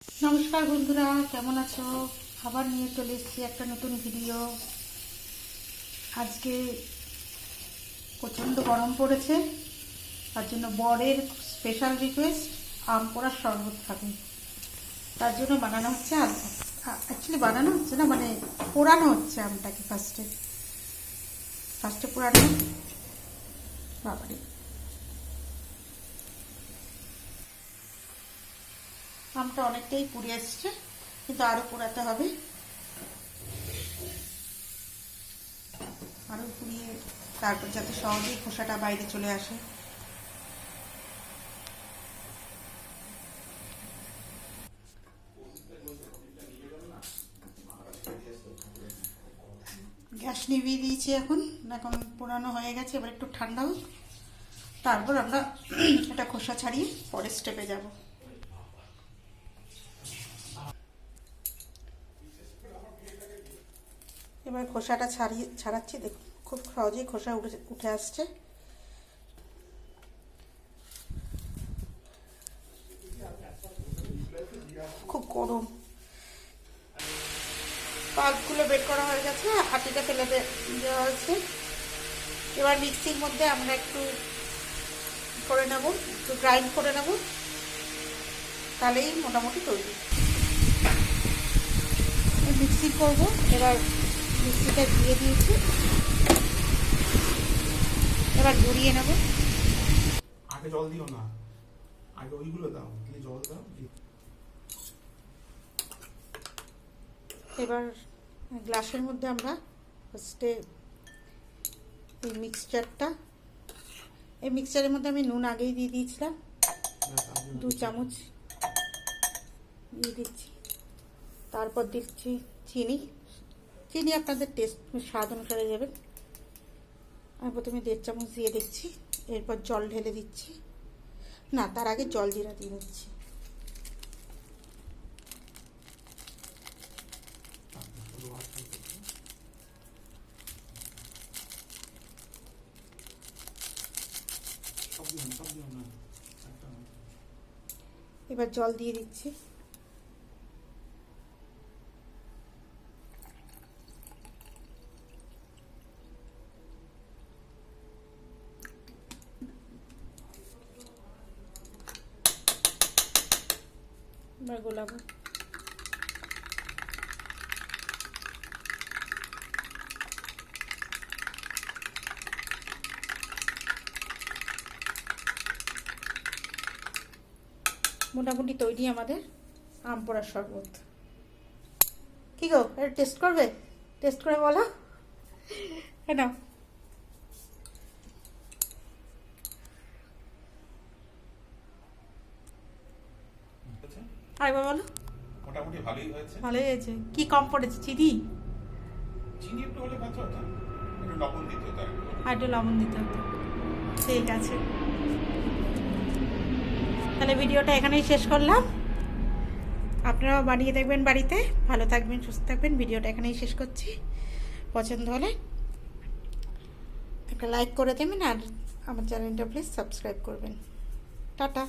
নমস্কার বন্ধুরা, কেমন আছো? আবার নিয়ে চলে এসেছি একটা নতুন ভিডিও। আজকে প্রচণ্ড গরম পড়েছে, তার জন্য বরের স্পেশাল রিকোয়েস্ট আম পোড়ার শরবত খাবে। তার জন্য বানানো হচ্ছে অ্যাকচুয়ালি বানানো হচ্ছে না, মানে পোড়ানো হচ্ছে আমটাকে। ফার্স্টে পোড়ানো। বাবারে, আমটা অনেকটাই পুড়ে এসছে, কিন্তু আরও পোড়াতে হবে। আরও পুড়িয়ে তারপর যাতে সহজেই খোসাটা বাইরে চলে আসে। গ্যাস নিভিয়ে দিয়েছি, এখন পোড়ানো হয়ে গেছে। এবার একটু ঠান্ডা হোক, তারপর আমরা এটা খোসা ছাড়িয়ে পরের স্টেপে যাব। এবার খোসাটা ছাড়াচ্ছি। দেখুন, খুব সহজেই খোসা উঠে আসছে। খুব গরম। পাকগুলো বের করা হয়ে গেছে, আটিটা ফেলে দেওয়া হয়েছে। এবার মিক্সির মধ্যে আমরা একটু গ্রাইন্ড করে নেব, তাহলেই মোটামুটি তৈরি। মিক্সি করবো। এবার মিক্সিটা দিয়ে দিয়েছি, এবার ঘুরিয়ে নেব। আগে জল দিও না, আগে ওইগুলো দাও, দিয়ে জল দাও। এবার গ্লাসের মধ্যে আমরা ফার্স্টে এই মিক্সচারের মধ্যে আমি নুন আগেই দিয়ে দিয়েছিলাম, 2 চামচ দিয়ে দিচ্ছি। তারপর দিচ্ছি চিনি আপনাদের স্বাদ অনুসারে দেবেন। আমি প্রথমে 1.5 চামচ দিয়ে দিচ্ছি, এরপর জল ঢেলে দিচ্ছি। না, তার আগে জল জিরা দিয়ে দিচ্ছি। এবার জল দিয়ে দিচ্ছি। এবার গোলাবো। মোটামুটি তৈরি আমাদের আম পোড়ার শরবত। কি গো, এটা টেস্ট করবে? টেস্ট করে বলো। নাও। আরেকবার বলো। মোটামুটি ভালোই হয়েছে। ভালোই হয়েছে। কি কম পড়েছে? চিনি একটু হলে ভালো হতো, একটু লবণ দিতে হতো। আর একটু লবণ দিতে হতো। ঠিক আছে, তাহলে ভিডিওটা এখানেই শেষ করলাম। আপনারাও বানিয়ে দেখবেন বাড়িতে। ভালো থাকবেন, সুস্থ থাকবেন। ভিডিওটা এখানেই শেষ করছি। পছন্দ হলে একটা লাইক করে দেবেন, আর আমার চ্যানেলটা প্লিজ সাবস্ক্রাইব করবেন। টাটা।